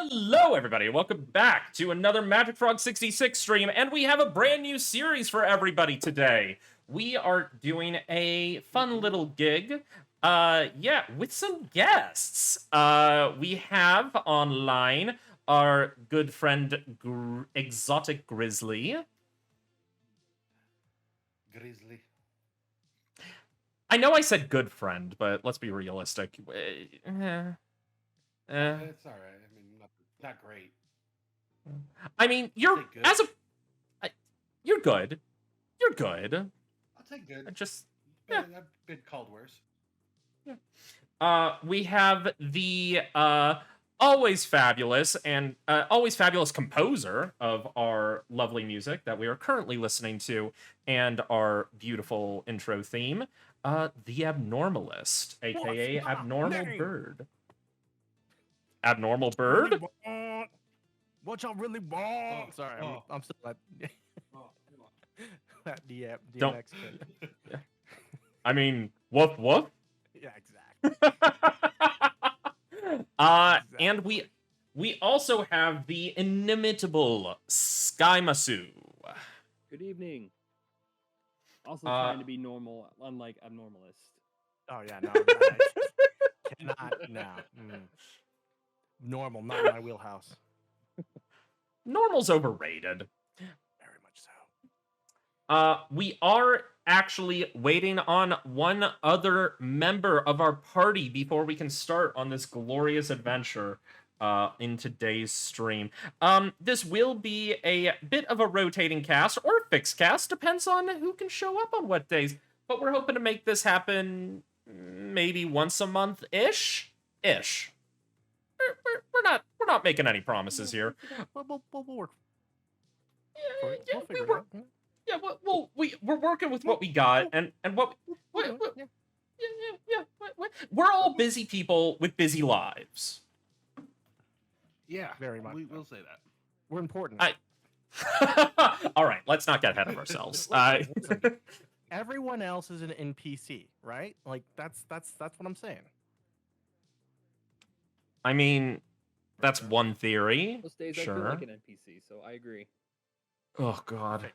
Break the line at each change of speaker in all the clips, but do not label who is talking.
Hello, everybody. Welcome back to another Magic Frog 66 stream, and we have a brand new series for everybody today. We are doing a fun little gig, with some guests. We have online our good friend Exotic Grizzly.
Grizzly.
I know I said good friend, but let's be realistic.
It's all right. I mean, not great.
I mean,
You're
good. You're good.
I'll take good.
Yeah.
I've been called worse.
Yeah. We have the always fabulous composer of our lovely music that we are currently listening to, and our beautiful intro theme, the Abnormalist, aka Abnormal Bird. Abnormal Bird?
What y'all really want?
Oh,
Sorry,
oh.
I'm still at that DMX
Don't-
kid.
I mean, woof woof.
Yeah, exactly.
And we also have the inimitable Skymasu.
Good evening. Also trying to be normal, unlike Abnormalist.
Oh yeah, no, cannot now. Normal, not in my wheelhouse.
Normal's overrated.
Very much so.
We are actually waiting on one other member of our party before we can start on this glorious adventure in today's stream. This will be a bit of a rotating cast or a fixed cast, depends on who can show up on what days. But we're hoping to make this happen maybe once a month-ish. We're not making any promises here.
We'll work.
Yeah,
We'll figure it out.
Yeah, we're working with what we got, and what we're all busy people with busy lives.
Yeah,
Very much.
We will say that.
We're important.
All right, let's not get ahead of ourselves.
Listen, everyone else is an NPC, right? Like that's what I'm saying.
I mean, that's one theory.
Most days I feel
Sure.
like an NPC, so I agree.
Oh God.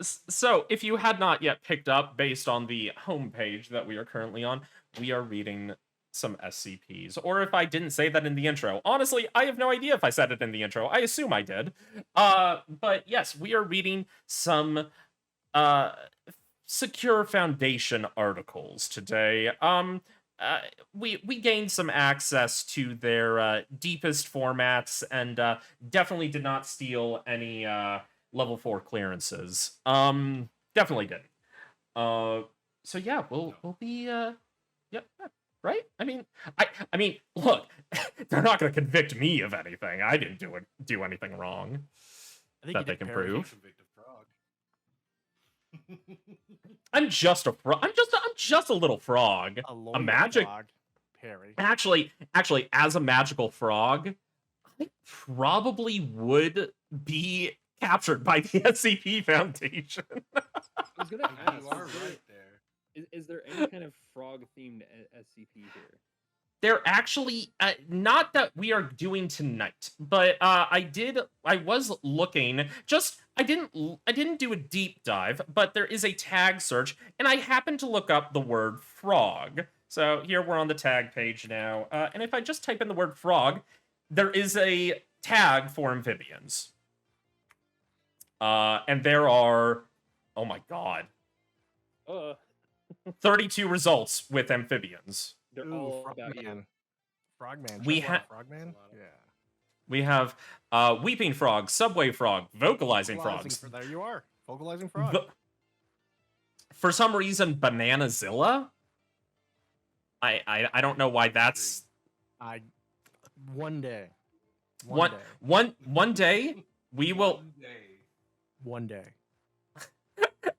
So if you had not yet picked up, based on the homepage that we are currently on, we are reading some SCPs. Or if I didn't say that in the intro. Honestly, I have no idea if I said it in the intro. I assume I did. But yes, we are reading some Secure Foundation articles today. We gained some access to their deepest formats, and definitely did not steal any level 4 clearances. Definitely didn't. So yeah, we'll be yep, right? I mean, look, they're not going to convict me of anything. I didn't do anything wrong
I think
that
you
they
did
can
parody.
prove.
Convicted frog.
I'm just a frog. I'm just a little frog.
A
magic
frog, Perry.
Actually, as a magical frog, I probably would be captured by the SCP Foundation.
I was gonna ask,
You are right there.
is there any kind of frog-themed SCP here?
They're actually not that we are doing tonight, but I was looking. I didn't do a deep dive, but there is a tag search, and I happened to look up the word frog. So here we're on the tag page now, and if I just type in the word frog, there is a tag for amphibians. And there are, oh my God, 32 results with amphibians.
They're
Ooh,
all about you.
Frogman. Frogman.
We
Check out
ha-
Frogman. Yeah.
We have Weeping Frog, Subway Frog, Vocalizing Frogs.
There you are. Vocalizing frog.
For some reason, Bananazilla? I don't know why that's...
One day.
One day, we will...
One day.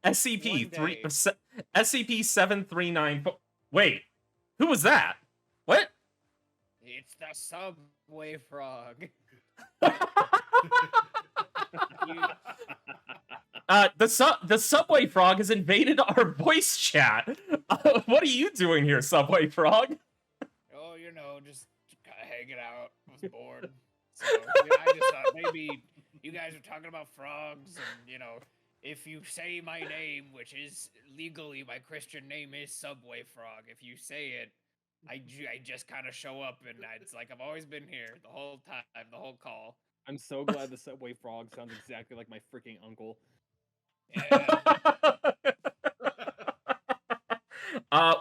SCP-739... Wait, who was that? What?
It's the subway frog.
The Subway Frog has invaded our voice chat. What are you doing here, Subway Frog?
just kind of hanging out. I was bored. So I just thought maybe you guys are talking about frogs, and if you say my name, which is legally my Christian name is Subway Frog, if you say it, I just kind of show up, and it's like I've always been here the whole time, the whole call.
I'm so glad the Subway Frog sounds exactly like my freaking uncle.
Yeah.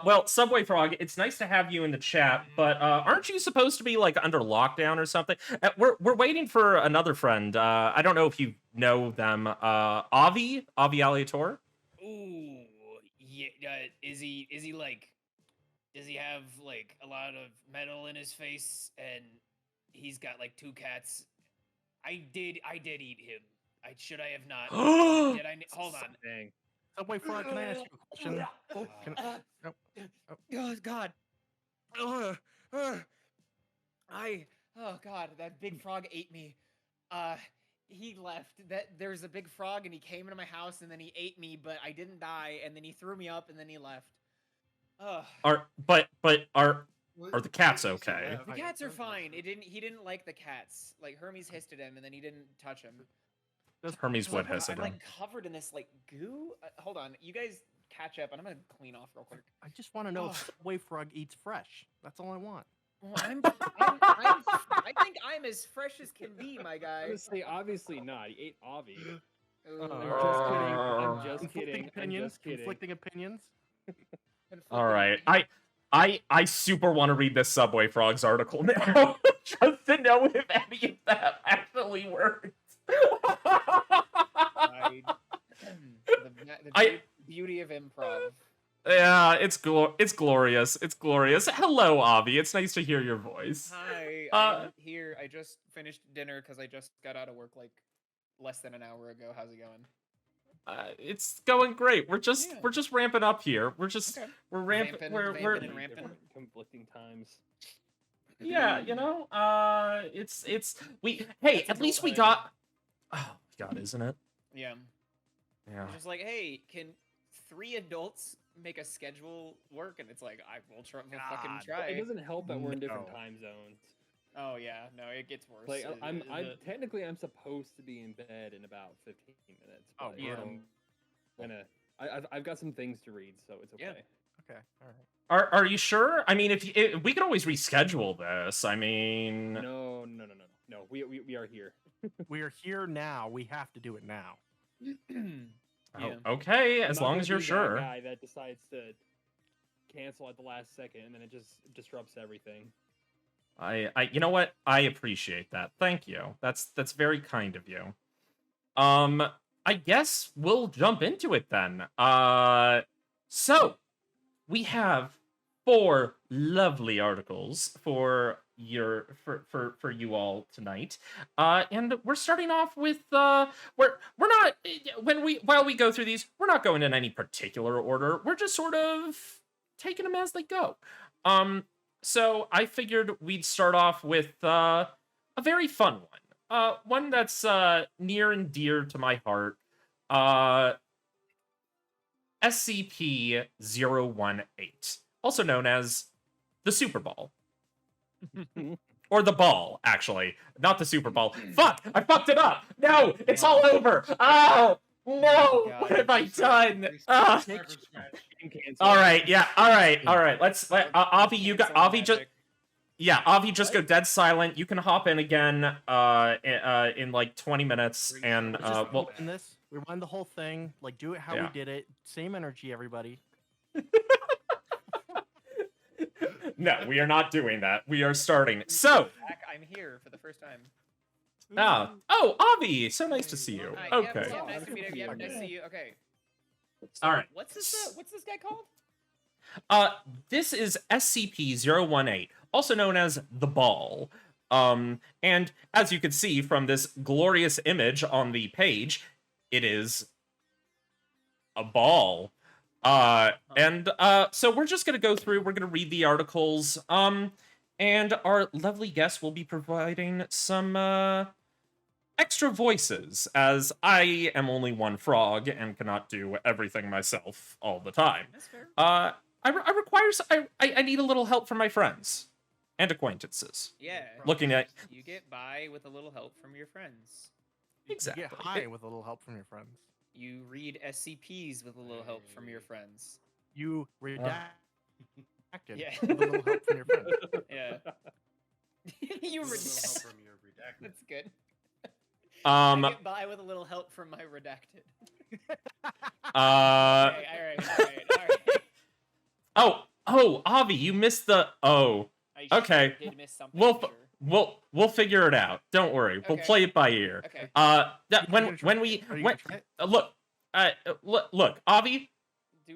Well, Subway Frog, it's nice to have you in the chat, but aren't you supposed to be like under lockdown or something? We're waiting for another friend. I don't know if you know them. Avi Aliator.
Ooh, yeah. Is he like? Does he have like a lot of metal in his face, and he's got like 2 cats? I did eat him. Should I have not? Did I? Hold on.
Dang.
Subway Frog, can I ask you a question?
Oh God. Oh God, that big frog ate me. He left. There's a big frog, and he came into my house, and then he ate me, but I didn't die, and then he threw me up, and then he left.
Are the cats okay?
The cats are fine. He didn't like the cats. Like Hermes hissed at him, and then he didn't touch him.
Hermes would hiss
I'm
at him.
like covered in this like goo. Hold on, you guys catch up, and I'm gonna clean off real quick.
I just want to know if Subway Frog eats fresh. That's all I want.
Well, I think I'm as fresh as can be, my guy.
Honestly, obviously not. He ate Avi.
Ooh.
I'm just kidding.
Conflicting opinions.
All right, I super want to read this Subway Frogs article now, just to know if any of that actually works.
The beauty of improv.
Yeah, it's glorious. It's glorious. Hello, Avi. It's nice to hear your voice.
Hi, I'm here. I just finished dinner because I just got out of work like less than an hour ago. How's it going?
It's going great. We're just ramping up here. We're ramping. We're
ramping.
Conflicting times.
Yeah, hey, at least we got. Oh God, isn't it?
Yeah.
Yeah.
It's just like, hey, can 3 adults make a schedule work? And it's like, we'll fucking try.
It doesn't help that we're in different time zones.
Oh yeah, no, it gets worse.
Like I'm technically I'm supposed to be in bed in about 15 minutes. But
yeah.
I've got some things to read, so it's okay.
Yeah.
Okay, all right.
Are you sure? I mean, if we could always reschedule this. I mean,
No. We are here.
We are here now. We have to do it now.
Yeah.
Okay,
I'm
as
not
long
gonna
as you're
be that
sure.
guy that decides to cancel at the last second and then it just disrupts everything.
You know what? I appreciate that. Thank you. That's very kind of you. I guess we'll jump into it then. So we have 4 lovely articles for you all tonight. And we're starting off with while we go through these, we're not going in any particular order. We're just sort of taking them as they go. So I figured we'd start off with a very fun one. One that's near and dear to my heart. SCP-018, also known as the Super Ball. Or the ball, actually. Not the Super Ball. Fuck! I fucked it up! No! It's all over! Oh! No! What have I done? Alright, yeah, alright. Avi, Avi, just go dead silent. You can hop in again in like 20 minutes, and we'll...
Rewind the whole thing. Like, do it how we did it. Same energy, everybody.
No, we are not doing that. We are starting. So...
I'm here for the first time.
Oh, Avi! So nice to see you.
Hi,
Okay.
Yeah, nice to meet you. Yeah, nice to see you. Okay.
All right.
What's this guy called?
This is SCP-018, also known as the Ball. And as you can see from this glorious image on the page, it is a ball. So we're just gonna go through, we're gonna read the articles, and our lovely guest will be providing some, extra voices, as I am only one frog and cannot do everything myself all the time.
That's fair.
I need a little help from my friends. and acquaintances.
Yeah.
Looking at
You get by with a little help from your friends.
exactly.
You get high with a little help from your friends.
You read SCPs with a little help from your friends.
You redact
Yeah.
with a little help from your friends.
Yeah. You
With a little help
redacted.
from your redacted.
That's good.
Um.
I get by with a little help from my redacted.
Uh.
Okay, alright.
Oh, Avi, you missed the. Oh.
I
Okay.
did miss something.
We'll
I'm
f-
sure.
we'll figure it out. Don't worry. We'll
Okay.
play it by ear.
Okay.
That
You
when
gonna try
when
it?
we
Are you
when
gonna try it?
look, Avi,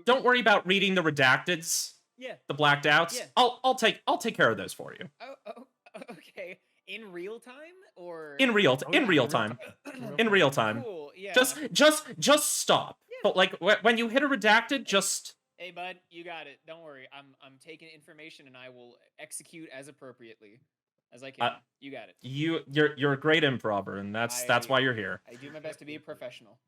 don't worry about reading the redacteds,
Yeah.
the blacked outs.
Yeah.
I'll take care of those for you
Oh, okay. In real time or
in real
Oh, yeah,
in real time.
time.
In real time.
Cool. Yeah.
Just stop.
Yeah.
But like when you hit a redacted, just
Hey, bud, you got it. Don't worry. I'm taking information and I will execute as appropriately as I can. You got it.
you're a great improver, and that's why you're here.
I do my best to be a professional.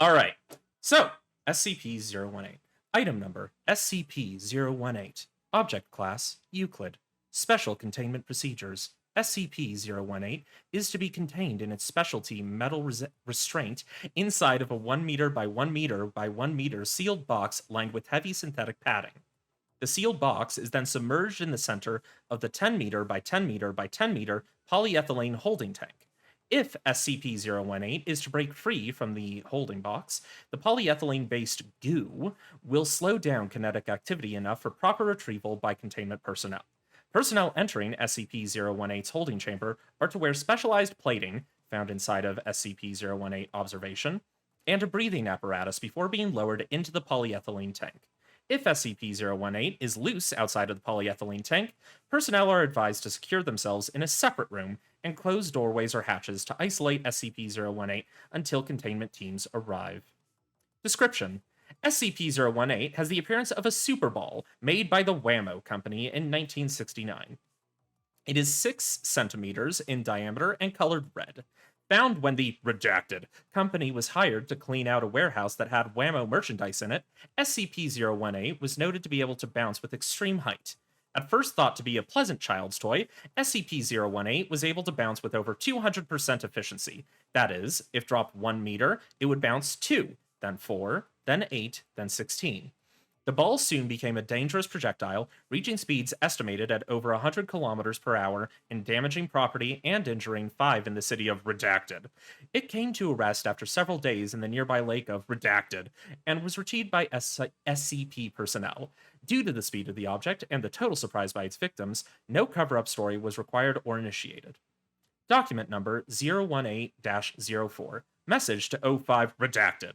All right. So, SCP-018. Item number SCP-018. Object class Euclid. Special containment procedures. SCP-018 is to be contained in its specialty metal restraint inside of a 1 meter by 1 meter by 1 meter sealed box lined with heavy synthetic padding. The sealed box is then submerged in the center of the 10 meter by 10 meter by 10 meter polyethylene holding tank. If SCP-018 is to break free from the holding box, the polyethylene-based goo will slow down kinetic activity enough for proper retrieval by containment personnel. Personnel entering SCP-018's holding chamber are to wear specialized plating, found inside of SCP-018 observation, and a breathing apparatus before being lowered into the polyethylene tank. If SCP-018 is loose outside of the polyethylene tank, personnel are advised to secure themselves in a separate room and close doorways or hatches to isolate SCP-018 until containment teams arrive. Description: SCP-018 has the appearance of a super ball made by the Whammo Company in 1969. It is 6 centimeters in diameter and colored red. Found when the redacted company was hired to clean out a warehouse that had Whammo merchandise in it, SCP-018 was noted to be able to bounce with extreme height. At first thought to be a pleasant child's toy, SCP-018 was able to bounce with over 200% efficiency. That is, if dropped 1 meter, it would bounce 2, then 4, then 8, then 16. The ball soon became a dangerous projectile, reaching speeds estimated at over 100 kilometers per hour and damaging property and injuring 5 in the city of Redacted. It came to a rest after several days in the nearby lake of Redacted and was retrieved by SCP personnel. Due to the speed of the object and the total surprise by its victims, no cover-up story was required or initiated. Document number 018-04. Message to O5 Redacted.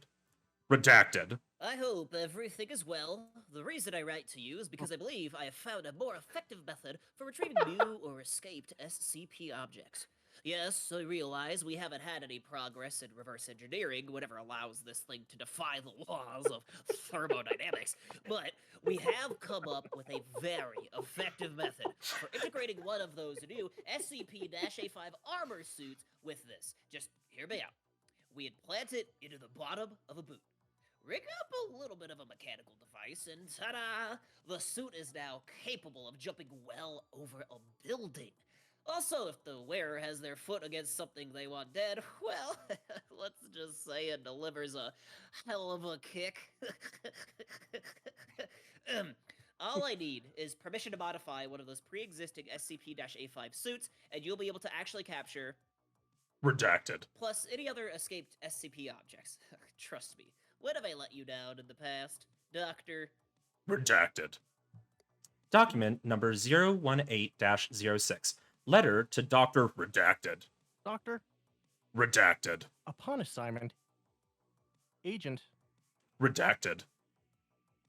Redacted.
I hope everything is well. The reason I write to you is because I believe I have found a more effective method for retrieving new or escaped SCP objects. Yes, I realize we haven't had any progress in reverse engineering, whatever allows this thing to defy the laws of thermodynamics, but we have come up with a very effective method for integrating one of those new SCP-A5 armor suits with this. Just hear me out. We implant it into the bottom of a boot. Rig up a little bit of a mechanical device, and ta-da! The suit is now capable of jumping well over a building. Also, if the wearer has their foot against something they want dead, well, let's just say it delivers a hell of a kick. All I need is permission to modify one of those pre-existing SCP-A5 suits, and you'll be able to actually capture...
Redacted.
Plus any other escaped SCP objects. Trust me. When have I let you down in the past, Doctor?
Redacted. Document number 018-06. Letter to Dr. Redacted.
Doctor,
Redacted.
upon assignment, Agent
Redacted.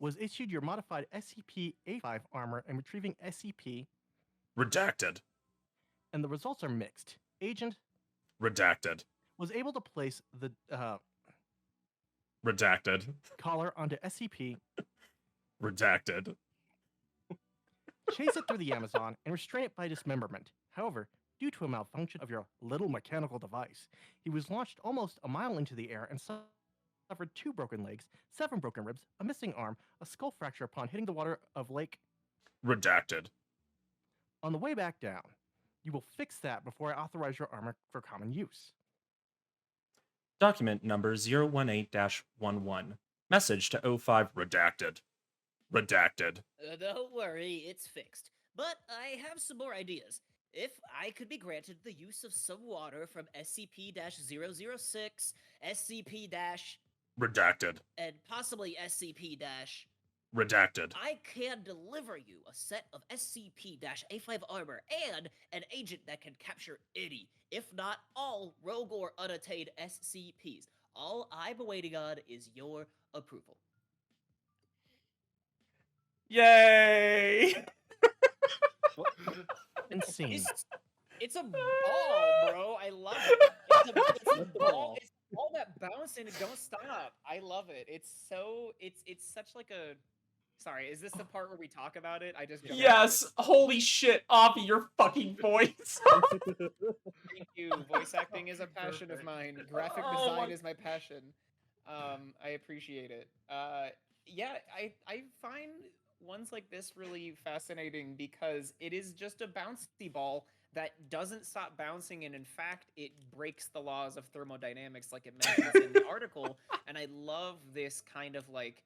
was issued your modified SCP-A5 armor and retrieving SCP,
Redacted.
and the results are mixed. Agent
Redacted.
was able to place the
Redacted.
collar onto SCP,
Redacted.
chase it through the Amazon, and restrain it by dismemberment. However, due to a malfunction of your little mechanical device, he was launched almost a mile into the air and suffered 2 broken legs, 7 broken ribs, a missing arm, a skull fracture upon hitting the water of Lake.
Redacted.
On the way back down, you will fix that before I authorize your armor for common use.
Document number 018-11. Message to O5 redacted. Redacted.
Don't worry, it's fixed. But I have some more ideas. If I could be granted the use of some water from SCP-006, SCP-
Redacted.
and possibly SCP-
Redacted.
I can deliver you a set of SCP-A5 armor and an agent that can capture any, if not all, rogue or unattained SCPs. All I'm waiting on is your approval.
Yay!
Insane.
It's a ball, bro. I love it. It's a ball. It's a ball that bounces and it don't stop. I love it. It's such like a. Sorry, is this the part where we talk about it? I just jumped
Yes! Holy shit, Avi, your fucking voice!
Thank you. Voice acting is a passion of mine. Graphic
Oh
design
my-
is my passion. I appreciate it. Yeah, I find ones like this really fascinating because it is just a bouncy ball that doesn't stop bouncing, and in fact, it breaks the laws of thermodynamics, like it mentions in the article. And I love this kind of like.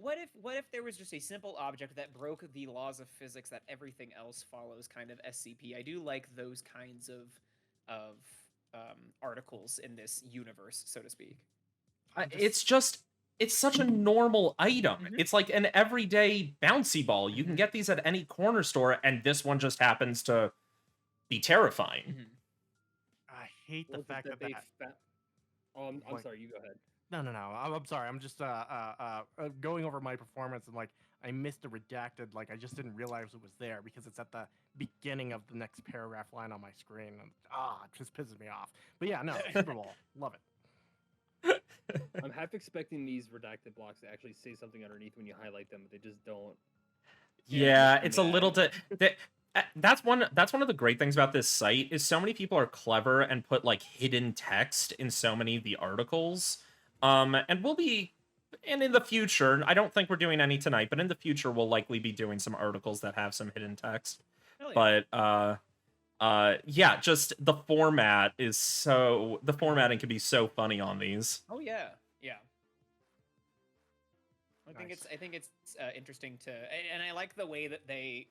What if there was just a simple object that broke the laws of physics that everything else follows, kind of SCP? I do like those kinds of articles in this universe, so to speak.
It's such a normal item.
Mhm.
It's like an everyday bouncy ball. You can get these at any corner store, and this one just happens to be terrifying.
I hate the
Was it
fact that
they
that.
Oh, I'm
What?
sorry. You go ahead.
No. I'm sorry. I'm just going over my performance and like I missed a redacted. Like I just didn't realize it was there because it's at the beginning of the next paragraph line on my screen. And, it just pisses me off. But yeah, no, Super Bowl, love it.
I'm half expecting these redacted blocks to actually say something underneath when you highlight them, but they just don't.
Yeah, it's a
Yeah.
little that's one of the great things about this site is so many people are clever and put like hidden text in so many of the articles. And in the future, I don't think we're doing any tonight, but in the future we'll likely be doing some articles that have some hidden text.
Hell yeah.
But yeah, just the formatting can be so funny on these.
Oh yeah, yeah. I
Nice.
think it's interesting to, and I like the way that they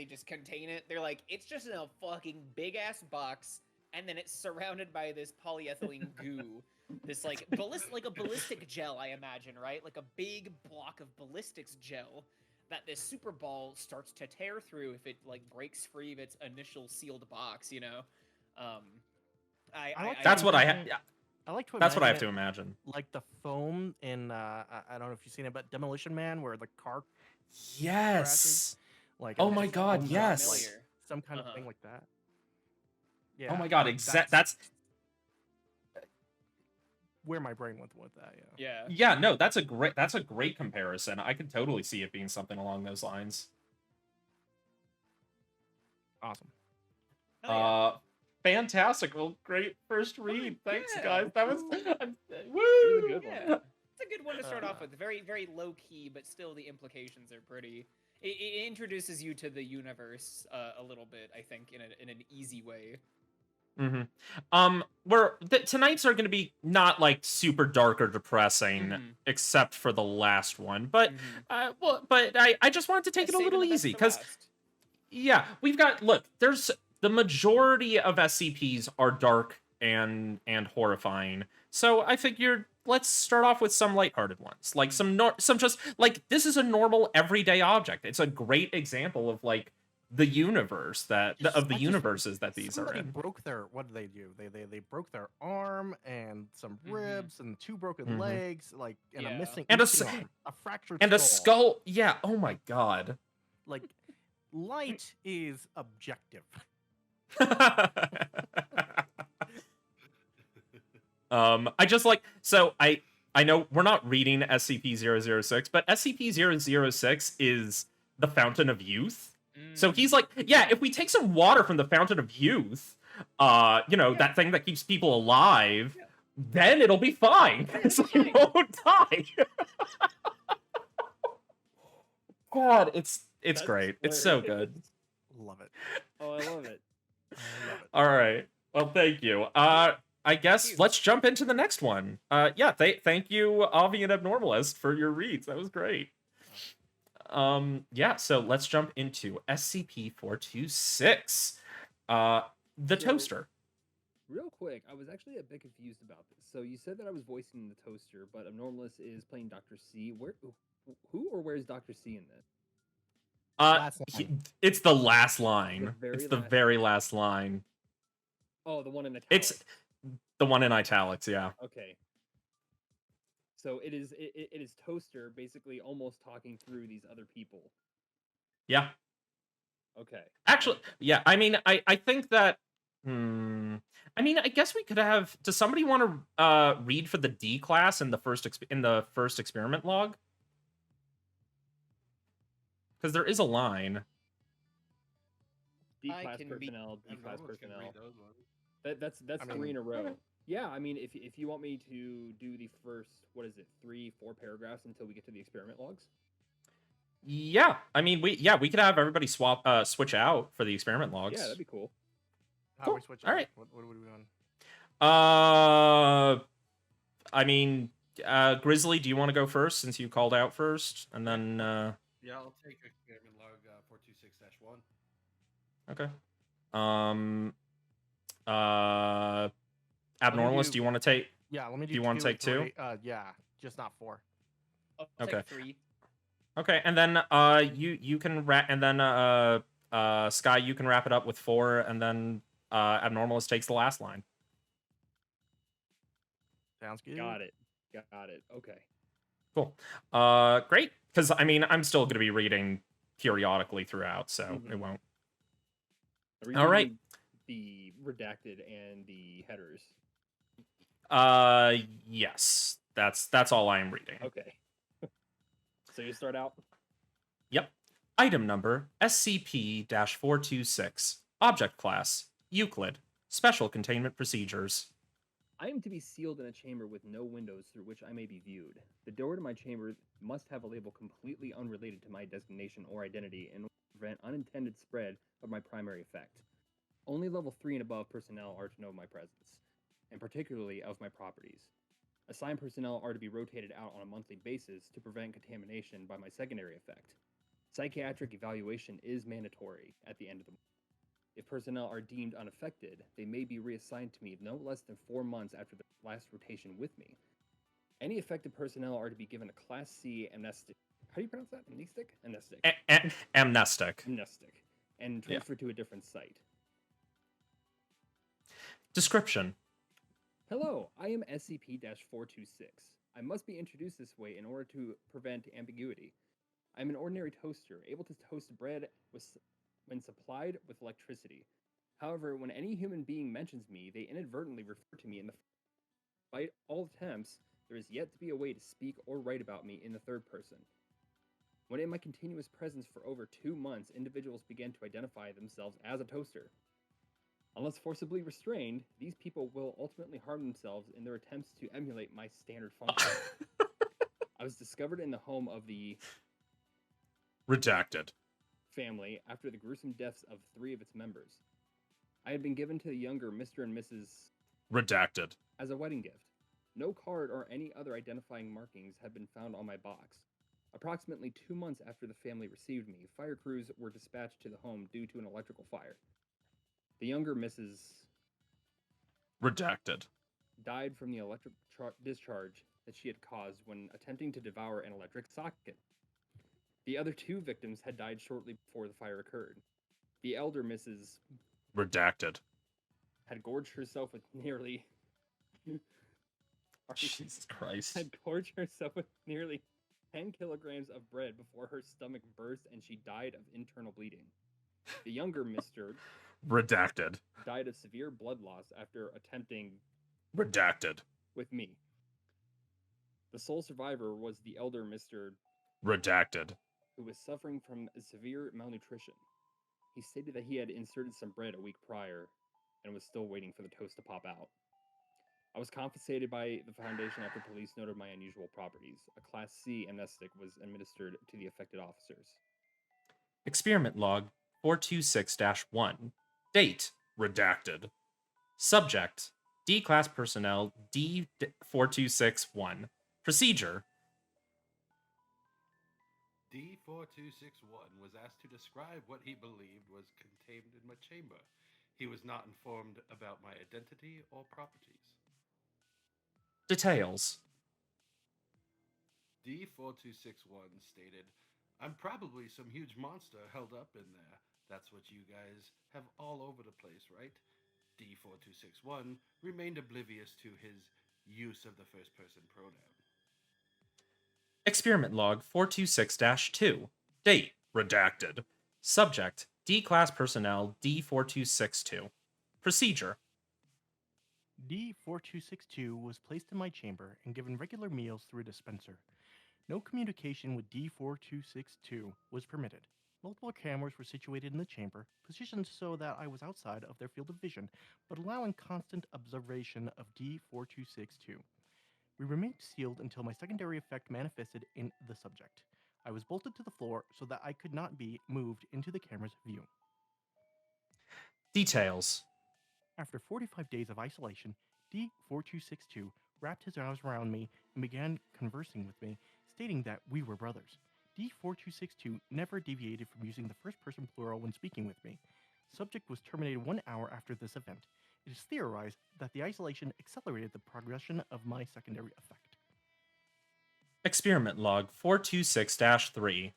just contain it. They're like, it's just in a fucking big ass box, and then it's surrounded by this polyethylene goo, this like like a ballistic gel, I imagine, right? Like a big block of ballistics gel that this super ball starts to tear through if it like breaks free of its initial sealed box, you know.
That's what I
imagine-
have.
I like to.
That's what I have
imagine
to imagine.
it Like the foam in I don't know if you've seen it, but Demolition Man, where the car
Yes.
like
Oh
it
my
just
God,
foams up,
yes.
like,
Familiar.
some kind of
Uh-huh.
thing like that. Yeah.
Oh my God, that's
where my brain went with that. Yeah.
Yeah.
yeah, no, that's a great comparison. I could totally see it being something along those lines.
Awesome.
Hell yeah.
Fantastic. Well, great first read. Thanks,
yeah.
guys. That was woo.
a good one.
Yeah. It's a good one to start off with. Very, very low key, but still the implications are pretty. It introduces you to the universe a little bit, I think, in an easy way.
Tonight's are going to be not like super dark or depressing,
Mhm.
except for the last one. But
Mhm.
but I just wanted to take it a
Saving
little
the best
easy
for
because
last.
yeah, there's the majority of SCPs are dark and horrifying. So I figured let's start off with some lighthearted ones, like some just like this is a normal everyday object. It's a great example of like the universe universes that these are
Somebody
in.
broke their. What did they do? They broke their arm and some
Mhm.
ribs and 2 broken
Mhm.
legs, like and
Yeah.
a missing
And a
missing
s-
arm, a fractured
And a
skull.
skull. Yeah. Oh my God.
Like light is objective.
I just like so I know we're not reading SCP-006, but SCP-006 is the Fountain of Youth. So he's like, yeah, if we take some water from the Fountain of Youth, that thing that keeps people alive, then it'll be fine. So we won't die. God, it's
That's
great. It's so
hilarious.
good.
Love it.
Oh, I love it.
I love it.
All right. Well, thank you. I guess
you.
let's jump into the next one. Yeah, thank you, Avi and Abnormalist, for your reads. That was great. Yeah, so let's jump into SCP-426. The
So-
Toaster.
Real quick, I was actually a bit confused about this. So you said that I was voicing the Toaster, but Abnormalist is playing Dr. C. Who or where's Dr. C in this?
Last line.
It's the last line.
very
It's the
last
very last line.
Oh, the one in italics.
It's the one in italics, yeah.
Okay. So it is Toaster basically almost talking through these other people.
Yeah.
Okay.
Actually, yeah, I mean, I think that I mean, I guess we could have. Does somebody want to read for the D class in the first experiment log? Because there is a line.
D
I
class
can read-
personnel, D class
Abnormalist can
personnel.
read those ones.
That's
I
3 in a
mean,
row.
okay.
Yeah, I mean, if you want me to do the first, what is it, 3-4 paragraphs until we get to the experiment logs?
Yeah, I mean, we could have everybody switch out for the experiment logs.
Yeah, that'd be cool.
How
Cool.
are we switching?
All right.
What are we doing?
I mean, Grizzly, do you want to go first since you called out first, and then
Yeah, I'll take experiment log 426-1.
okay. Abnormalist, do you want to take?
Yeah, let me do.
Do you wanna
2
take 2?
3. Yeah, just not 4.
I'll
Okay.
take 3.
Okay, and then you can wrap, and then Sky, you can wrap it up with 4, and then Abnormalist takes the last line.
Sounds good.
Got it. Got it. Okay.
Cool. Great, because I mean, I'm still going to be reading periodically throughout, so it won't.
Are we
All right.
reading the redacted and the headers.
Yes, that's all I am reading.
Okay. So you start out.
Yep. Item number SCP-426. Object class Euclid. Special containment procedures.
I am to be sealed in a chamber with no windows through which I may be viewed. The door to my chamber must have a label completely unrelated to my designation or identity in order to prevent unintended spread of my primary effect. Only level 3 and above personnel are to know my presence, and particularly of my properties. Assigned personnel are to be rotated out on a monthly basis to prevent contamination by my secondary effect. Psychiatric evaluation is mandatory at the end of the month. If personnel are deemed unaffected, they may be reassigned to me no less than 4 months after the last rotation with me. Any affected personnel are to be given a Class C amnestic. How do you pronounce that? Amnestic? Amnestic.
Amnestic.
Amnestic. And transferred to a different site.
Description.
Hello, I am SCP-426. I must be introduced this way in order to prevent ambiguity. I am an ordinary toaster, able to toast bread when supplied with electricity. However, when any human being mentions me, they inadvertently refer to me in the despite all attempts, there is yet to be a way to speak or write about me in the third person. When in my continuous presence for over 2 months, individuals began to identify themselves as a toaster. Unless forcibly restrained, these people will ultimately harm themselves in their attempts to emulate my standard function. I was discovered in the home of the
Redacted.
family after the gruesome deaths of 3 of its members. I had been given to the younger Mr. and Mrs.
Redacted.
as a wedding gift. No card or any other identifying markings had been found on my box. Approximately 2 months after the family received me, fire crews were dispatched to the home due to an electrical fire. The younger Mrs.
Redacted.
died from the electric discharge that she had caused when attempting to devour an electric socket. The other 2 victims had died shortly before the fire occurred. The elder Mrs.
Redacted.
had gorged herself with nearly
Jesus Christ.
had gorged herself with nearly 10 kilograms of bread before her stomach burst and she died of internal bleeding. The younger Mr.
Redacted.
died of severe blood loss after attempting
Redacted.
with me. The sole survivor was the elder Mr.
Redacted.
who was suffering from severe malnutrition. He stated that he had inserted some bread a week prior and was still waiting for the toast to pop out. I was confiscated by the Foundation after police noted my unusual properties. A Class C amnestic was administered to the affected officers.
Experiment log 426-1. Date, redacted. Subject, D-Class Personnel D4261. Procedure,
D4261 was asked to describe what he believed was contained in my chamber. He was not informed about my identity or properties.
details.
D4261 stated, I'm probably some huge monster held up in there. That's what you guys have all over the place, right? D4261 remained oblivious to his use of the first person pronoun.
Experiment log 426-2. Date, redacted. Subject, D-Class Personnel D4262. Procedure,
D4262 was placed in my chamber and given regular meals through a dispenser. No communication with D4262 was permitted. Multiple cameras were situated in the chamber, positioned so that I was outside of their field of vision, but allowing constant observation of D4262. We remained sealed until my secondary effect manifested in the subject. I was bolted to the floor so that I could not be moved into the camera's view.
details.
After 45 days of isolation, D4262 wrapped his arms around me and began conversing with me, stating that we were brothers. D4262 never deviated from using the first person plural when speaking with me. Subject was terminated 1 hour after this event. It is theorized that the isolation accelerated the progression of my secondary effect.
Experiment log 426-3.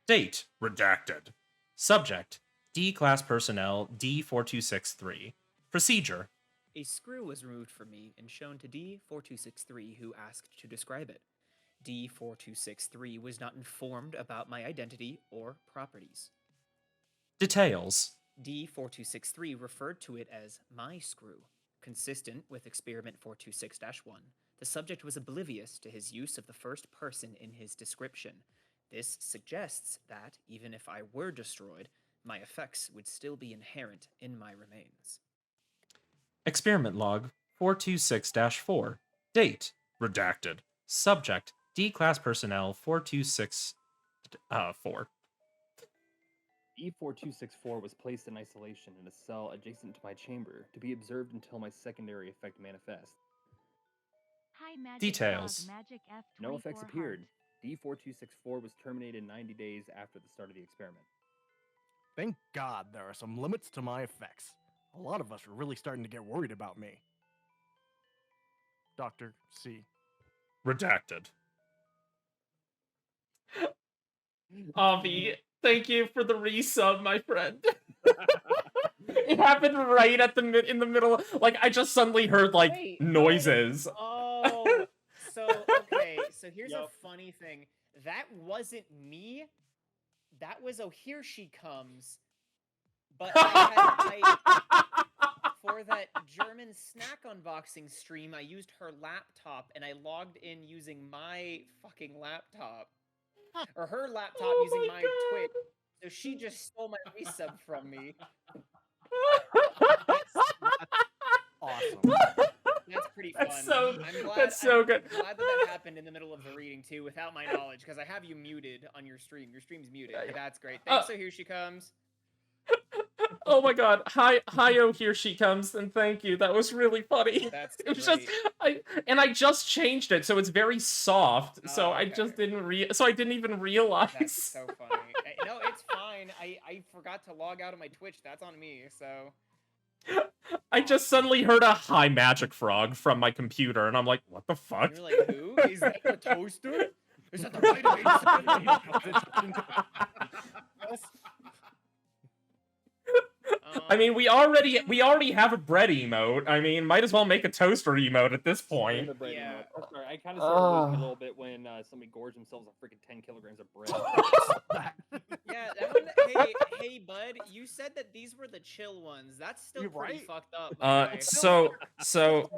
Date, redacted. Subject, D-Class Personnel D4263. Procedure,
A screw was removed from me and shown to D4263, who asked to describe it. D4263 was not informed about my identity or properties.
details.
D4263 referred to it as my screw. Consistent with experiment 426-1, the subject was oblivious to his use of the first person in his description. This suggests that, even if I were destroyed, my effects would still be inherent in my remains.
Experiment log 426-4. Date, redacted. Subject, D-Class Personnel 426-4.
E4264 was placed in isolation in a cell adjacent to my chamber to be observed until my secondary effect manifests.
Hi, Magic
Details.
Dog, Magic F24
No effects
Heart.
appeared. D4264 was terminated 90 days after the start of the experiment.
Thank God there are some limits to my effects. A lot of us were really starting to get worried about me. Dr. C.
Redacted. Avi, thank you for the resub, my friend. It happened right at in the middle. Like, I just suddenly heard, like,
Wait,
noises.
Oh, so okay. So here's a funny thing. That wasn't me. That was Oh Here She Comes. But for that German snack unboxing stream, I used her laptop and I logged in using my fucking laptop. Or her laptop using my Twitch. So she just stole my resub from me.
Awesome.
That's pretty fun.
That's so good.
I'm glad that happened in the middle of the reading too, without my knowledge, because I have you muted on your stream. Your stream's muted. That's great. Thanks. So here she comes.
Oh my god. Hi, oh, here she comes, and thank you. That was really funny.
That's
It was
great.
just I just changed it, so it's very soft. So I
okay.
just didn't even realize.
That's so funny. No, it's fine. I forgot to log out of my Twitch. That's on me. So
I just suddenly heard a hi magic frog from my computer, and I'm like, what the fuck?
you're like, who? Is that the toaster? Is that the vitamin?
I mean, we already have a bread emote. I mean, might as well make a toaster emote at this point.
Yeah.
Sorry, I kind of started losing a little bit when somebody gorged themselves on freaking 10 kilograms of bread.
Yeah, that one, hey, bud, you said that these were the chill ones. That's still
You're
pretty
right.
fucked up. by the way.
So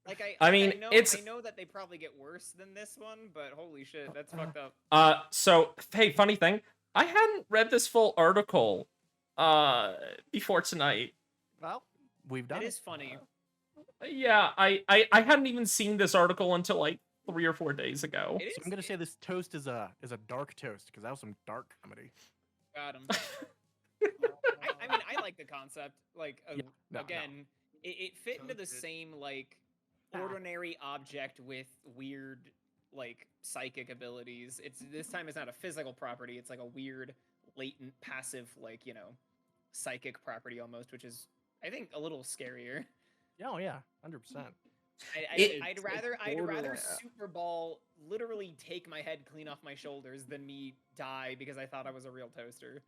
Like
I mean,
I know that they probably get worse than this one, but holy shit, that's fucked up.
so hey, funny thing, I hadn't read this full article before tonight.
Well, we've done
It
it.
is funny.
Yeah, I hadn't even seen this article until like 3 or 4 days ago.
It is.
So I'm gonna say this toast is a dark toast because that was some dark comedy.
Got him.
concept. Like
no.
again, it fit into the
Toasted.
same like ordinary object with weird like psychic abilities. It's this time it's not a physical property. It's like a weird latent passive like psychic property almost, which is I think a little scarier.
Oh yeah, 100%.
I'd rather
borderline.
Super Ball literally take my head clean off my shoulders than me die because I thought I was a real toaster.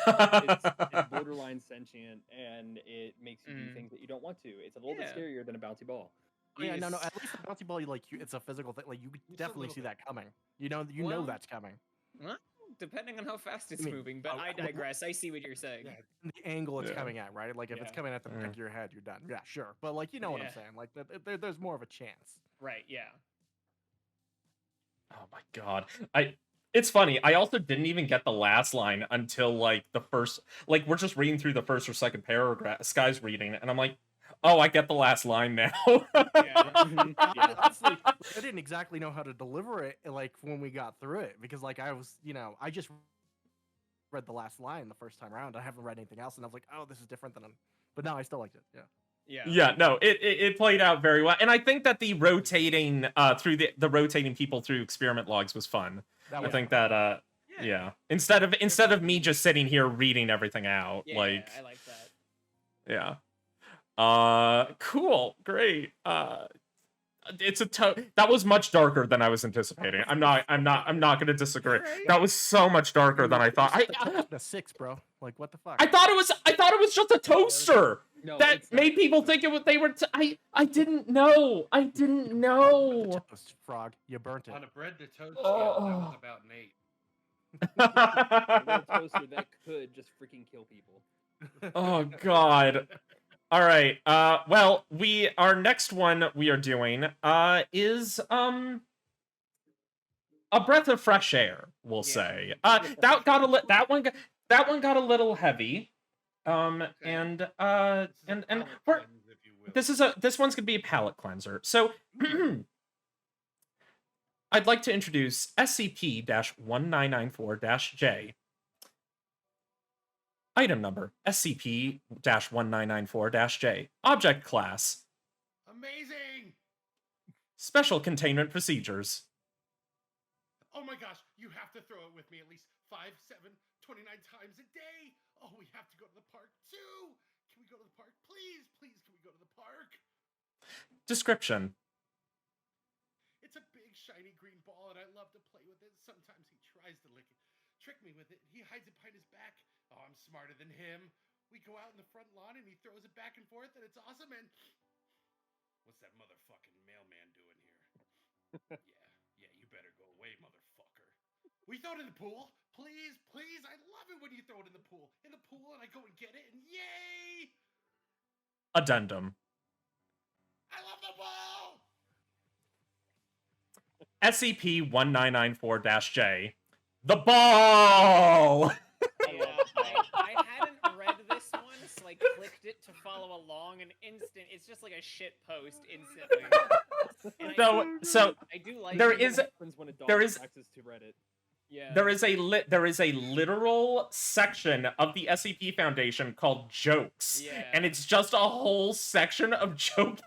It's borderline sentient, and it makes you do
Mm.
things that you don't want to. It's a little bit
Yeah.
scarier than a bouncy ball.
Oh, yeah, no.
Yes.
At least the bouncy ball, it's a physical thing. Like you could
Just a
definitely
little
see
bit.
that coming. You know
Well,
that's coming.
Well, depending on how fast it's
mean,
moving, but I digress. I see what you're saying.
Yeah,
The angle it's
Yeah.
coming at, right? Like if it's
Yeah.
coming at the back
Yeah.
of your head, you're done. Yeah, sure. But like you know what I'm
Yeah.
saying. Like there's more of a chance.
Right, yeah.
Oh my god. It's funny. I also didn't even get the last line until like the first like we're just reading through the first or second paragraph. Sky's reading and I'm like, "Oh, I get the last line now."
Yeah.
Yeah.
Honestly, I didn't exactly know how to deliver it like when we got through it because like I was, I just read the last line the first time around. I haven't read anything else, and I was like, "Oh, this is different than." But no, I still liked it. Yeah.
Yeah.
Yeah, no, it played out very well. And I think that the rotating through the rotating people through experiment logs was fun.
That
I
was
think
fun.
that yeah. Instead of me just sitting here reading everything out,
Yeah,
like
I like that.
yeah. Cool. Great. It's that was much darker than I was anticipating. I'm not going to disagree.
Alright.
That was so much darker than I thought.
A 6, bro. Like what the fuck?
I thought it was just a toaster.
No,
That
it's not.
made people think they were I didn't know. I didn't know.
Toast, frog. You burnt it.
on a bread to toast scale, that was
Oh.
about an 8.
A little toaster that could just freaking kill people.
Oh god. All right. Well, our next one we are doing is a breath of fresh air, we'll
Yeah.
say. That one got a little heavy. And we're this one's gonna be a palate cleanser. So I'd like to introduce SCP-1994-J. Item number SCP-1994-J. Object class.
Amazing!
Special containment procedures.
Oh my gosh, you have to throw it with me at least 5, 7, 29 times a day. Oh, we have to go to the park too. Can we go to the park? Please, please, can we go to the park?
Description.
It's a big, shiny green ball, and I love to play with it. Sometimes he tries to trick me with it. He hides it behind his back. Oh, I'm smarter than him. We go out in the front lawn, and he throws it back and forth, and it's awesome. And what's that motherfucking mailman doing here? Yeah, you better go away, motherfucker. We throw it in the pool, please, please. I love it when you throw it in the pool, and I go and get it, and yay!
Addendum.
I love the ball.
SCP-1994-J. The ball!
Yeah, I hadn't read this one, so I clicked it to follow along, and it's just like a shit post instantly. And
So
I do like
there
it.
is-
happens when a dog
there is-
has access to Reddit.
Yeah.
there is a literal section of the SCP Foundation called jokes.
Yeah.
And it's just a whole section of joke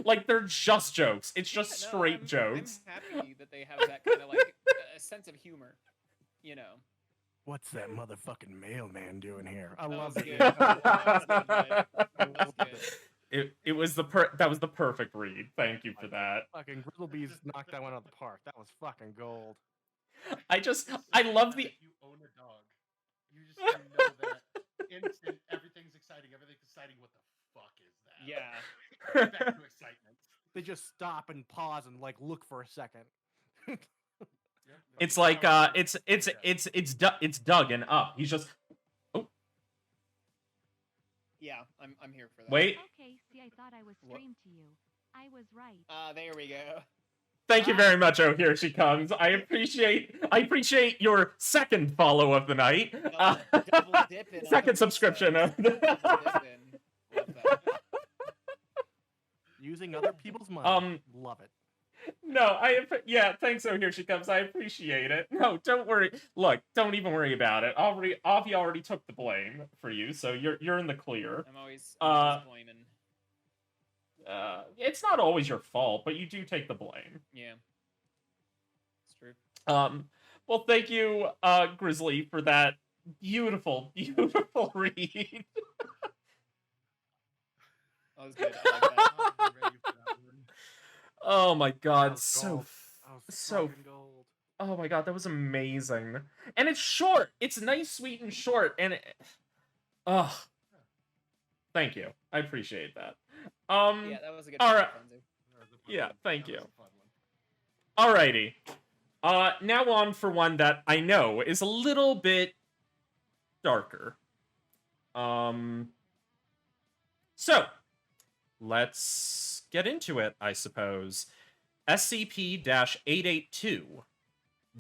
like they're just jokes. It's just
Yeah, no,
straight
I'm
jokes.
happy that they have that kind of like a sense of humor, you know.
What's that motherfucking mailman doing here? I
That
love
was
it.
good. That was good, Jay. That was good.
It was that was the perfect read. Thank you for that.
Fucking Grizzly's knocked that one out of the park. That was fucking gold.
I love the
If you own a dog, you just know that instant everything's exciting. Everything's exciting. What the fuck is that?
Yeah.
Back to excitement.
They just stop and pause and like look for a second.
Yep.
It's like it's Doug and up. He's just
Yeah, I'm here for that.
wait.
Okay, see, I thought I was
What?
streamed to you. I was right.
There we go.
Thank you very much. Oh, here she comes. I appreciate your second follow of the night.
Double dipping.
Second subscription.
Double dipping. Love that.
Using other people's money. Love it.
No, yeah, thanks. Oh, here she comes. I appreciate it. No, don't worry. Look, don't even worry about it. Avi already took the blame for you, so you're in the clear.
I'm always
Uh,
blaming.
it's not always your fault, but you do take the blame.
Yeah, it's true.
Well, thank you, Grizzly, for that beautiful, beautiful read.
That was good. I like that.
I was ready for that one.
Oh my
That
god,
was
so
gold. That was
so
fucking gold.
oh my god, that was amazing. And it's short. It's nice, sweet, and short. And oh, thank you. I appreciate that.
Yeah, that was a good
all
palate
right.
cleanser.
That was a fun
Yeah,
one.
thank
That
you.
was a fun one.
Alrighty. Now on for one that I know is a little bit darker. So let's get into it, I suppose. SCP-882,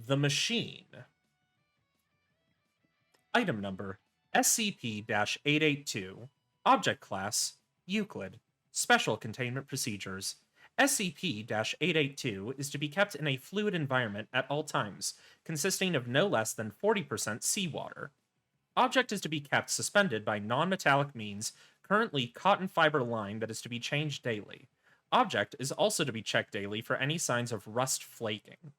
The Machine. Item number, SCP-882. Object class, Euclid. Special containment procedures. SCP-882 is to be kept in a fluid environment at all times, consisting of no less than 40% seawater. Object is to be kept suspended by non-metallic means, currently cotton fiber line that is to be changed daily. Object is also to be checked daily for any signs of rust flaking.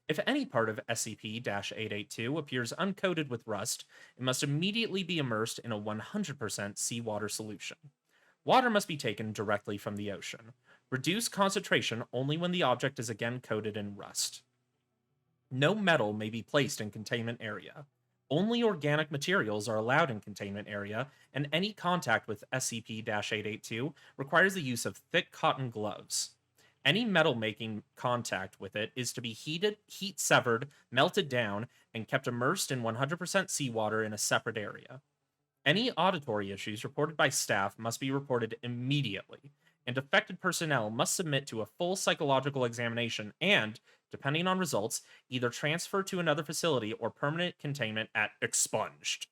If any part of SCP-882 appears uncoated with rust, it must immediately be immersed in a 100% seawater solution. Water must be taken directly from the ocean. Reduce concentration only when the object is again coated in rust. No metal may be placed in containment area. Only organic materials are allowed in containment area, and any contact with SCP-882 requires the use of thick cotton gloves. Any metal making contact with it is to be heated, heat severed, melted down, and kept immersed in 100% seawater in a separate area. Any auditory issues reported by staff must be reported immediately, and affected personnel must submit to a full psychological examination and, depending on results, either transfer to another facility or permanent containment at expunged.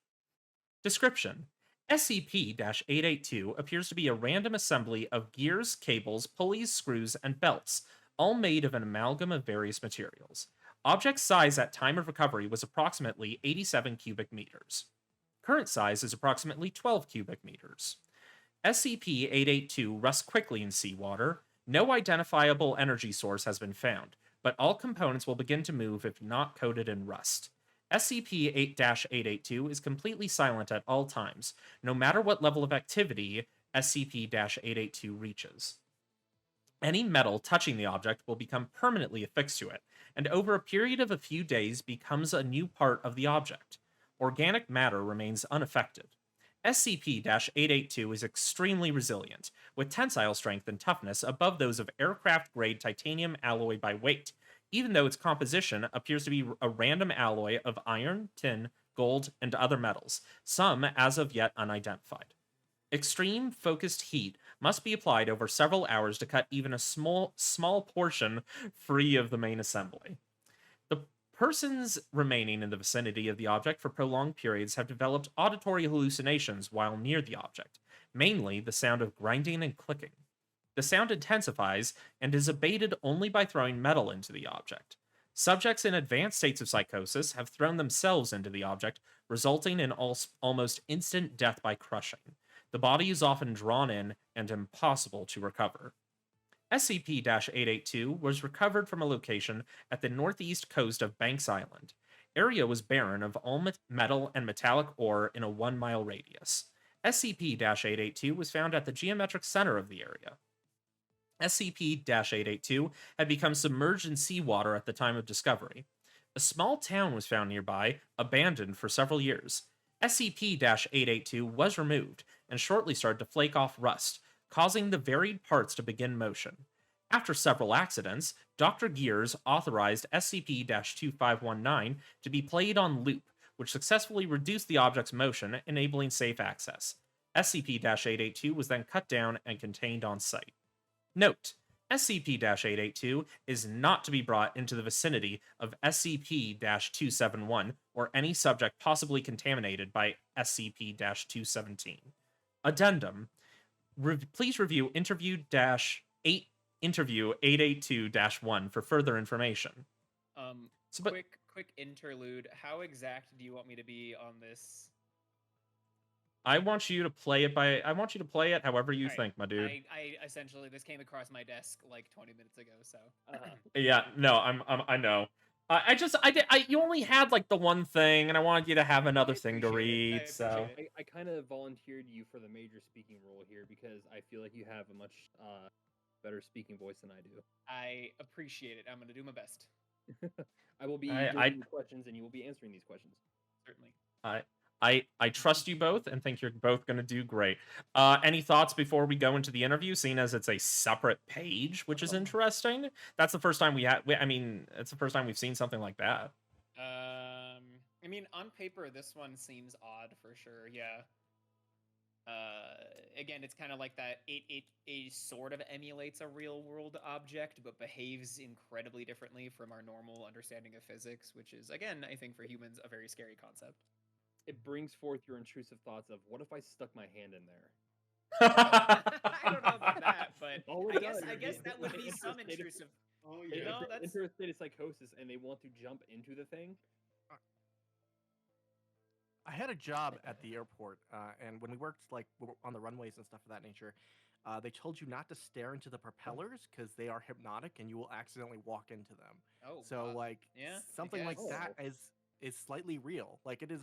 Description: SCP-882 appears to be a random assembly of gears, cables, pulleys, screws, and belts, all made of an amalgam of various materials. Object size at time of recovery was approximately 87 cubic meters. Current size is approximately 12 cubic meters. SCP-882 rusts quickly in seawater. No identifiable energy source has been found, but all components will begin to move if not coated in rust. SCP-882 is completely silent at all times, no matter what level of activity SCP-882 reaches. Any metal touching the object will become permanently affixed to it, and over a period of a few days becomes a new part of the object. Organic matter remains unaffected. SCP-882 is extremely resilient, with tensile strength and toughness above those of aircraft-grade titanium alloy by weight, even though its composition appears to be a random alloy of iron, tin, gold, and other metals, some as of yet unidentified. Extreme focused heat must be applied over several hours to cut even a small portion free of the main assembly. The persons remaining in the vicinity of the object for prolonged periods have developed auditory hallucinations while near the object, mainly the sound of grinding and clicking. The sound intensifies and is abated only by throwing metal into the object. Subjects in advanced states of psychosis have thrown themselves into the object, resulting in almost instant death by crushing. The body is often drawn in and impossible to recover. SCP-882 was recovered from a location at the northeast coast of Banks Island. Area was barren of all metal and metallic ore in a 1-mile radius. SCP-882 was found at the geometric center of the area. SCP-882 had become submerged in seawater at the time of discovery. A small town was found nearby, abandoned for several years. SCP-882 was removed and shortly started to flake off rust, causing the varied parts to begin motion. After several accidents, Dr. Gears authorized SCP-2519 to be played on loop, which successfully reduced the object's motion, enabling safe access. SCP-882 was then cut down and contained on site. Note: SCP-882 is not to be brought into the vicinity of SCP-271 or any subject possibly contaminated by SCP-217. Addendum: please review Interview-8 Interview 882-1 for further information. So, but
Quick interlude. How exact do you want me to be on this?
I want you to play it however you
Alright,
think, my dude.
I essentially, this came across my desk like 20 minutes ago, so.
Yeah, no, I know. You only had like the one thing, and I wanted you to have another thing to read.
I
So
appreciate it.
I kind of volunteered you for the major speaking role here because I feel like you have a much better speaking voice than I do.
I appreciate it. I'm going to do my best.
I will be
I-
giving you questions, and you will be answering these questions.
Certainly.
I trust you both and think you're both going to do great. Any thoughts before we go into the interview, seeing as it's a separate page, which is interesting? That's the first time it's the first time we've seen something like that.
I mean, on paper, this one seems odd for sure. Yeah. Again, it's kind of like that. It sort of emulates a real world object, but behaves incredibly differently from our normal understanding of physics, which is, again, I think for humans, a very scary concept.
It brings forth your intrusive thoughts of what if I stuck my hand in there?
I don't know about that, but
Oh,
I
it
guess
does.
that would be some
Interstate-
intrusive.
Oh
You
yeah.
know, that's
Enter a state of psychosis, and they want to jump into the thing.
I had a job at the airport, and when we worked on the runways and stuff of that nature, they told you not to stare into the propellers because they are hypnotic and you will accidentally walk into them.
oh
So
God.
like
Yeah, I
something like
guess.
that is slightly real. Like it is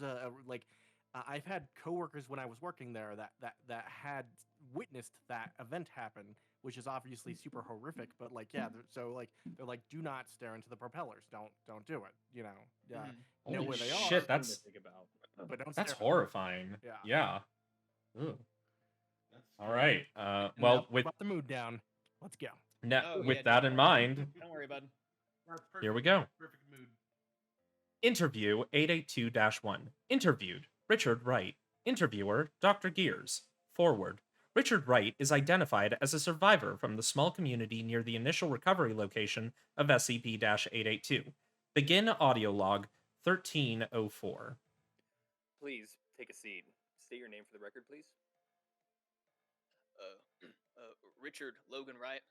I've had coworkers when I was working there that had witnessed that event happen, which is obviously super horrific. But like they're like, do not stare into the propellers. Don't do it. You know, know
Holy
where they
shit,
are.
that's
Think about.
But don't
that's
stare.
horrifying.
Yeah.
Yeah. Ugh.
That's
All right.
And
Well,
now,
with
brought the mood down. Let's go.
Oh,
with
yeah,
that
don't
in
worry.
mind,
Don't worry, bud.
here we go.
Perfect mood.
Interview 882-1. Interviewed Richard Wright. Interviewer Dr. Gears. Forward. Richard Wright is identified as a survivor from the small community near the initial recovery location of SCP-882. Begin audio log 1304.
Please take a seat. State your name for the record, please.
Richard Logan Wright.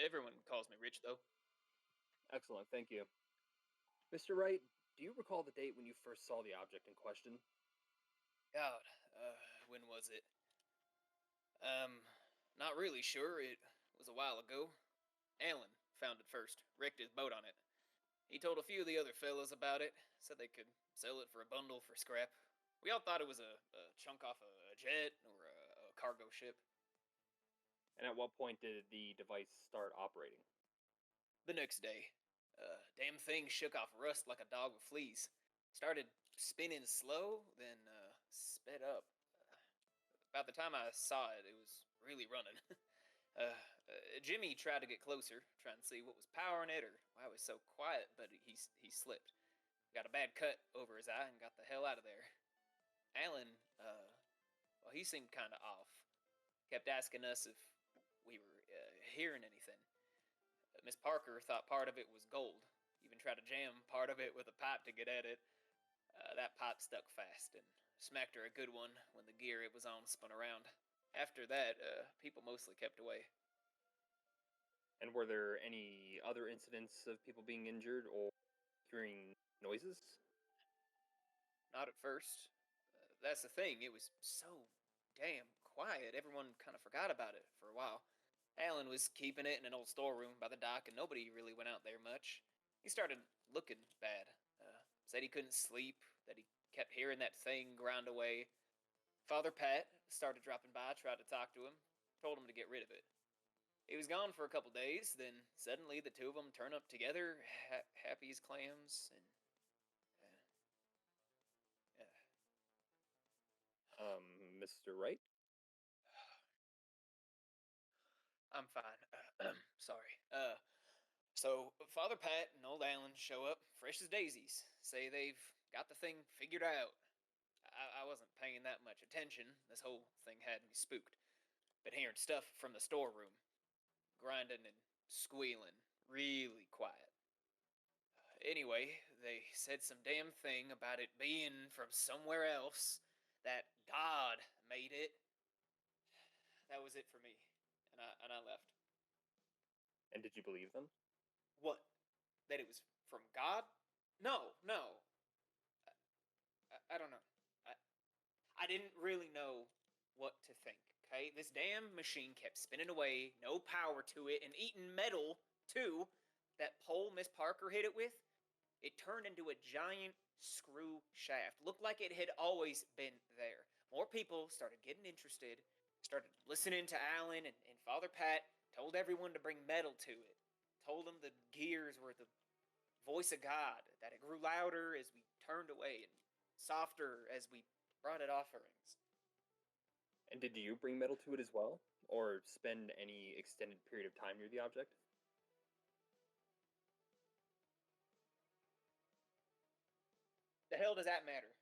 Everyone calls me Rich, though.
Excellent, thank you. Mr. Wright, do you recall the date when you first saw the object in question?
God, when was it? Not really sure. It was a while ago. Alan found it first, wrecked his boat on it. He told a few of the other fellas about it, said they could sell it for a bundle for scrap. We all thought it was a chunk off a jet or a cargo ship.
And at what point did the device start operating?
The next day, damn thing shook off rust like a dog with fleas. Started spinning slow, then sped up. About the time I saw it, it was really running. Jimmy tried to get closer, trying to see what was powering it or why it was so quiet, but he slipped. Got a bad cut over his eye and got the hell out of there. Alan, well, he seemed kind of off. Kept asking us if we were hearing anything. Miss Parker thought part of it was gold. Even tried to jam part of it with a pipe to get at it. That pipe stuck fast and smacked her a good one when the gear it was on spun around. After that, people mostly kept away.
And were there any other incidents of people being injured or hearing noises?
Not at first. That's the thing, it was so damn quiet, everyone kind of forgot about it for a while. Alan was keeping it in an old storeroom by the dock, and nobody really went out there much. He started looking bad. Said he couldn't sleep, that he kept hearing that thing grind away. Father Pat started dropping by, tried to talk to him, told him to get rid of it. He was gone for a couple days, then suddenly the two of them turn up together, happy as clams, and...
Mr. Wright?
I'm fine. Sorry. So Father Pat and old Alan show up, fresh as daisies. Say they've got the thing figured out. I wasn't paying that much attention. This whole thing had me spooked. Been hearing stuff from the storeroom. Grinding and squealing. Really quiet. Anyway, they said some damn thing about it being from somewhere else. That God made it. That was it for me. And I left.
And did you believe them?
What? That it was from God? No, no. I don't know. I didn't really know what to think, okay? This damn machine kept spinning away, no power to it, and eating metal, too. That pole Miss Parker hit it with, it turned into a giant screw shaft. Looked like it had always been there. More people started getting interested, started listening to Alan, and Father Pat told everyone to bring metal to it. Told them the gears were the voice of God, that it grew louder as we turned away and softer as we brought it offerings.
And did you bring metal to it as well? Or spend any extended period of time near the object?
The hell does that matter?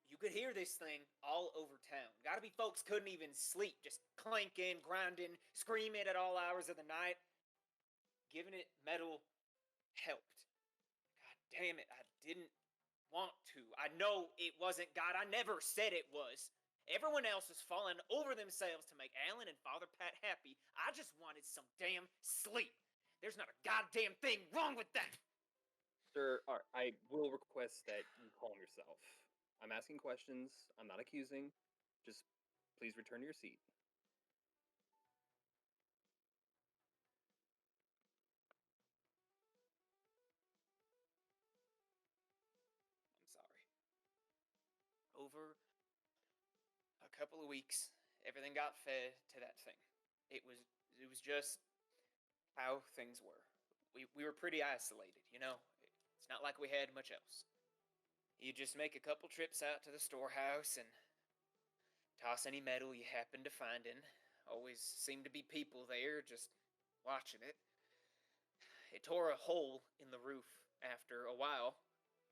You could hear this thing all over town. Gotta be folks couldn't even sleep, just clanking, grinding, screaming at all hours of the night. Giving it metal helped. God damn it, I didn't want to. I know it wasn't God. I never said it was. Everyone else was falling over themselves to make Alan and Father Pat happy. I just wanted some damn sleep. There's not a goddamn thing wrong with that.
Sir, I will request that you calm yourself. I'm asking questions. I'm not accusing. Just please return to your seat.
I'm sorry. Over a couple of weeks, everything got fed to that thing. It was just how things were. We were pretty isolated, you know. It's not like we had much else. You just make a couple trips out to the storehouse and toss any metal you happen to find in. Always seemed to be people there just watching it. It tore a hole in the roof after a while.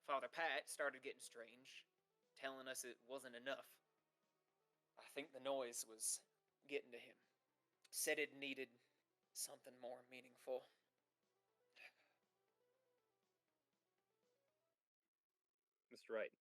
Father Pat started getting strange, telling us it wasn't enough. I think the noise was getting to him. Said it needed something more meaningful.
Mr. Wright.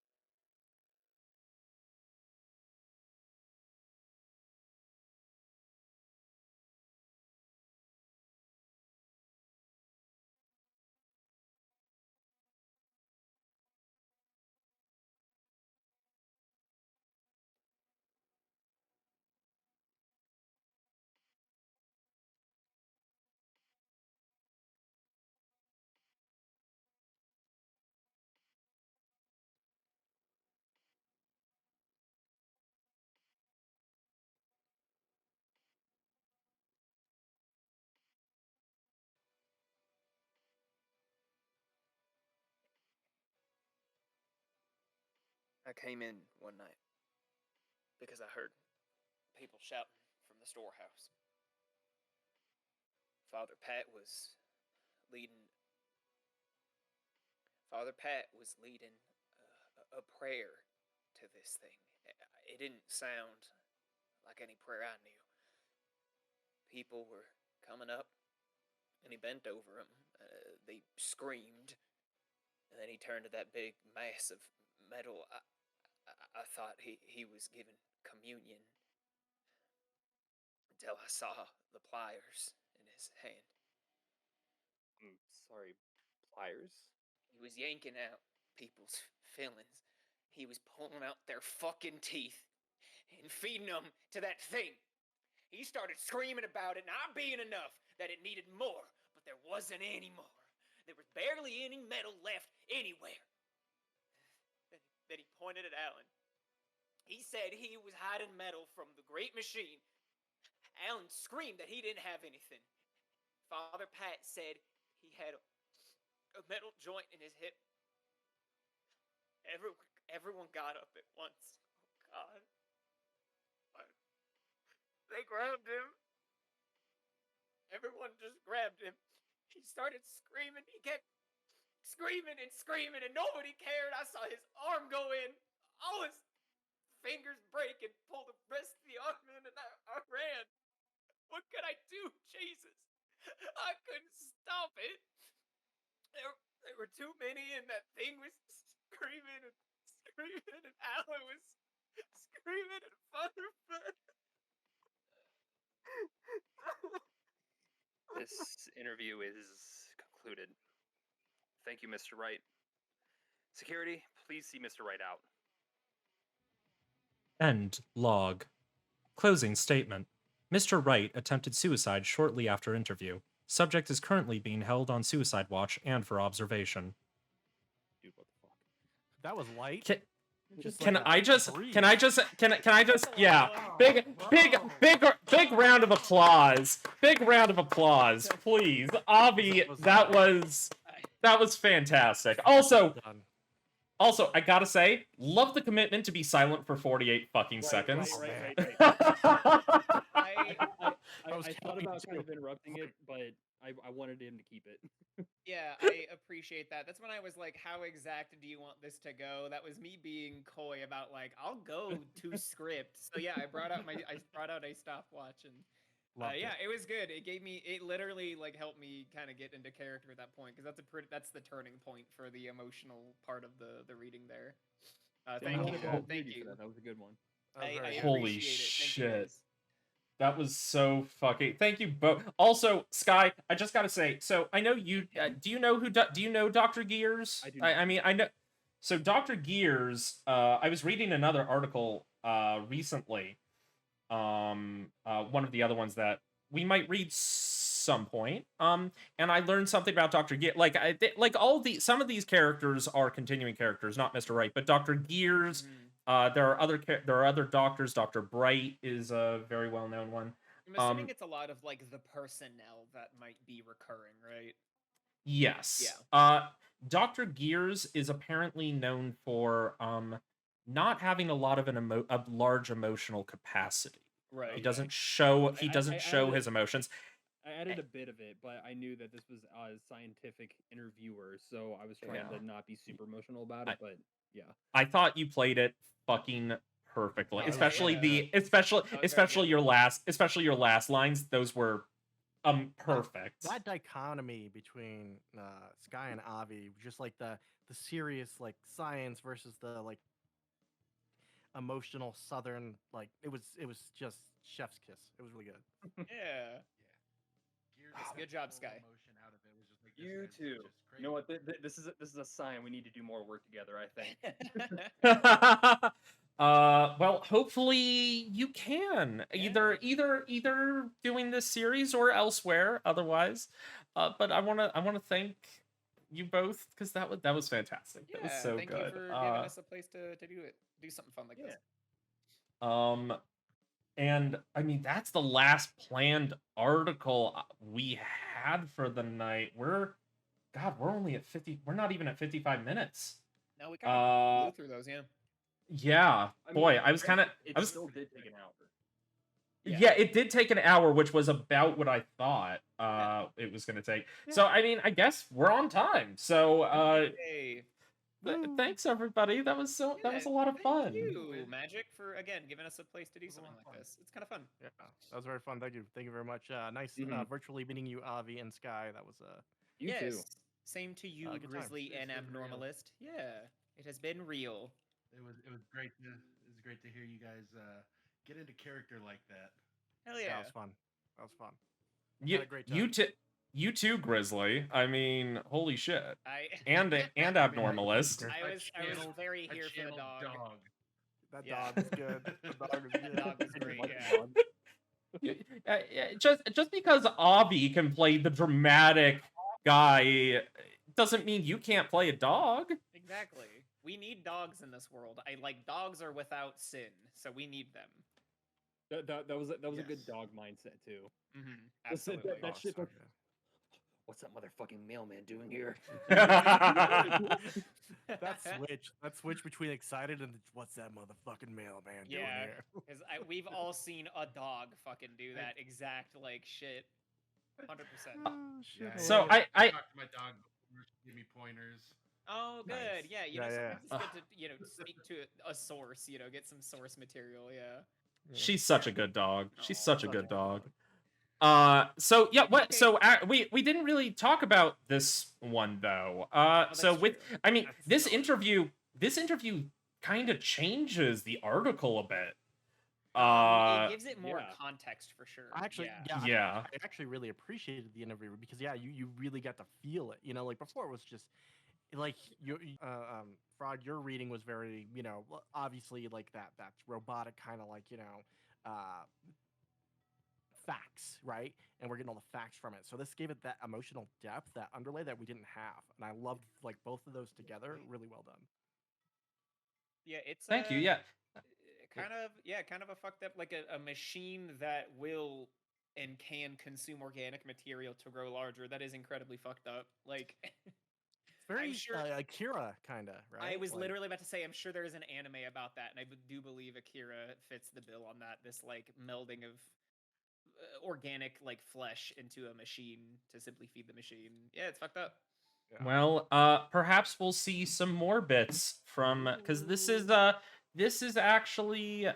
I came in one night because I heard people shouting from the storehouse. Father Pat was leading. Father Pat was leading a prayer to this thing. It didn't sound like any prayer I knew. People were coming up, and he bent over them. They screamed, and then he turned to that big mass of metal. I thought he was giving communion until I saw the pliers in his hand.
I'm sorry, pliers?
He was yanking out people's fillings. He was pulling out their fucking teeth and feeding them to that thing. He started screaming about it not being enough, that it needed more, but there wasn't any more. There was barely any metal left anywhere. Then he pointed at Alan. He said he was hiding metal from the great machine. Alan screamed that he didn't have anything. Father Pat said he had a metal joint in his hip. Everyone got up at once. Oh, God. They grabbed him. Everyone just grabbed him. He started screaming. He kept screaming, and nobody cared. I saw his arm go in. All his fingers break and pull the rest of the arm in, and I ran. What could I do, Jesus? I couldn't stop it. There were too many, and that thing was screaming, and Alan was screaming, and Father.
This
interview is concluded. Thank you, Mr. Wright. Security, please see Mr. Wright out.
End log. Closing statement. Mr. Wright attempted suicide shortly after interview. Subject is currently being held on suicide watch and for observation.
Dude, what the fuck?
That was light.
Can
like
I
a
just
breeze.
yeah, big round of applause. Big round of applause, please. Avi, that was fantastic. Also, I gotta say, love the commitment to be silent for 48 fucking seconds.
Right.
I was
I thought
talking
about
too.
kind of interrupting it, but I wanted him to keep it.
Yeah, I appreciate that. That's when I was like, how exact do you want this to go? That was me being coy about like, I'll go to script. So yeah, I brought out a stopwatch and
Loved
yeah,
it.
it was good. It literally like helped me kind of get into character at that point because that's the turning point for the emotional part of the reading there. Thank you. Thank you.
That was a good one.
I
Holy
appreciate it. Thank you,
shit.
guys.
That was so fucking. Thank you both. Also, Sky, I just gotta say. So I know you. Do you know do you know Dr. Gears?
I do.
I mean, I know. So Dr. Gears. I was reading another article recently. One of the other ones that we might read some point. And I learned something about Dr. Gears. Like some of these characters are continuing characters, not Mr. Wright, but Dr. Gears. There are other doctors. Dr. Bright is a very well-known one.
I'm assuming it's a lot of like the personnel that might be recurring, right?
Yes.
Yeah.
Dr. Gears is apparently known for not having a lot of a large emotional capacity.
Right.
He doesn't show
added-
his emotions.
I added a bit of it, but I knew that this was a scientific interviewer, so I was trying to not be super emotional about it. But yeah,
I thought you played it fucking perfectly,
Oh,
especially
yeah.
especially your last lines. Those were perfect.
That dichotomy between Sky and Avi, just like the serious like science versus the like emotional southern, like it was just chef's kiss. It was really good.
Yeah. Good job, Sky.
Emotion out of it was just like, this
you
guy's
too.
just
You know what?
crazy.
This is a sign we need to do more work together. I think.
Well, hopefully you can either doing this series or elsewhere otherwise. But I want to thank you both because that was fantastic. That was so
thank
good.
you for giving us a place to do something fun like this.
And I mean that's the last planned article we had for the night. We're only at 50. We're not even at 55 minutes.
No, we kind of blew through those, yeah.
Yeah, boy, I was
Still did take an hour.
Yeah, it did take an hour, which was about what I thought it was going to take. So, I mean, I guess we're on time. So,
Hey.
thanks everybody. That was a lot of fun.
Thank you, Magic, for again giving us a place to do something like this. It's kind of fun.
Yeah, that was very fun. Thank you very much. Nice virtually meeting you, Avi and Sky. That was
You too.
Same to you,
good time.
Grizzly and
It's been real.
Abnormalist. Yeah, it has been real.
It was great to hear you guys get into character like that.
Hell
that
yeah.
was fun. That was fun.
You,
Had a great time.
you too, Grizzly. I mean, holy shit. And
I
Abnormalist.
was very here for the dog.
That
Yeah.
dog was good. The dog was good.
Dog was great,
Like
yeah.
the dog.
Just because Avi can play the dramatic guy doesn't mean you can't play a dog.
Exactly. We need dogs in this world. Dogs are without sin, so we need them.
That was a good
Yes.
dog mindset too.
Mm-hmm.
Listen,
Absolutely.
that shit
so
like,
good.
what's that motherfucking mailman doing here?
That switch between excited and what's that motherfucking mailman doing
Yeah,
here?
because we've all seen a dog fucking do that exact shit. 100%.
Oh,
Yeah,
shit.
So
I
I
talked to my dog before, she gave me pointers.
Oh, good.
Nice.
Yeah,
Yeah, yeah.
sometimes it's good to speak to a source. Get some source material. Yeah.
she's such a good dog. She's
Aw,
such a
such
good
a good dog.
So yeah, what?
Okay.
So we didn't really talk about this one though. So
that's
with
true.
I mean
That's
this interview kind of changes the article a bit. Uh,
it gives it more
yeah.
context for sure.
I actually,
yeah.
yeah,
Yeah.
I actually really appreciated the interview because yeah, you really got to feel it. You know, like before it was just like Fraud. Your reading was very, you know, obviously like that's robotic kind of like, you know, facts, right? And we're getting all the facts from it. So this gave it that emotional depth, that underlay that we didn't have, and I loved like both of those together. Really well done.
Yeah, it's
Thank you. Yeah.
kind of a fucked up like a machine that will and can consume organic material to grow larger. That is incredibly fucked up. Like
It's very
sure-
Akira kind of, right?
I was
Like,
literally about to say, I'm sure there is an anime about that, and I do believe Akira fits the bill on that. This like melding of organic like flesh into a machine to simply feed the machine. Yeah, it's fucked up.
yeah.
Well, perhaps we'll see some more bits from because this is actually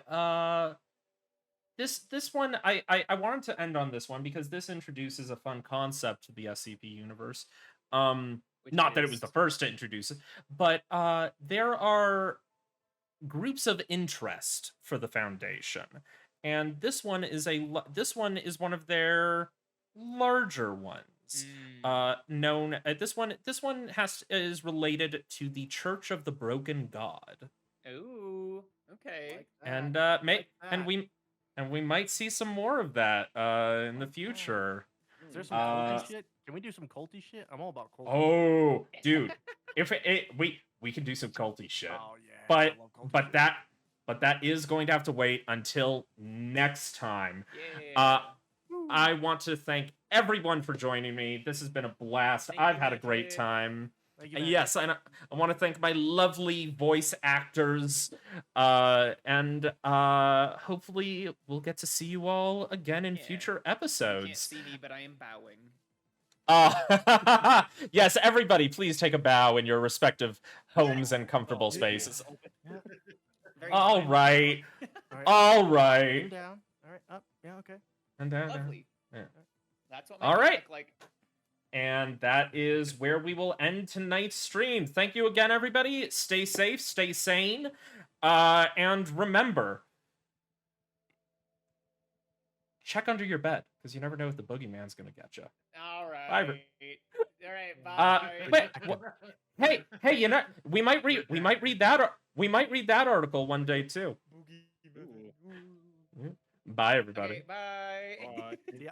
this one I wanted to end on this one because this introduces a fun concept to the SCP universe.
Which
Not that it was
is-
the first to introduce it, but there are groups of interest for the Foundation, and this one is this one is one of their larger ones. Known this one is related to the Church of the Broken God,
Ooh, okay.
Like
and
that, like
and
that.
we might see some more of that in the future.
Is there some
Uh,
culty shit? Can we do some culty shit? I'm all about culty.
Oh, dude, if we can do some culty shit,
Oh yeah.
but
I love culty shit.
that is going to have to wait until next time.
Yeah.
I want to thank everyone for joining me. This has been a blast.
Thank
I've
you,
had a great
Magic.
time.
Thank you, man.
Yes, and I want to thank my lovely voice actors. And hopefully we'll get to see you all again in
Yeah.
future
You can't
episodes.
see me, but I am bowing.
Yes, everybody, please take a bow in your respective homes and comfortable spaces.
Very
All
timely.
right.
All right.
All
And
right.
down. All right. Up. Yeah. Okay.
And down, down.
Lovely.
Yeah.
That's what my
All
feet
right.
look like.
And that is where we will end tonight's stream. Thank you again, everybody. Stay safe, stay sane, and remember, check under your bed because you never know if the boogeyman's gonna get you.
All right.
Bye,
All right. Bye.
Wait, hey, you know, we might read that article one day too.
Ooh.
Bye, everybody.
Okay, bye.
Yeah.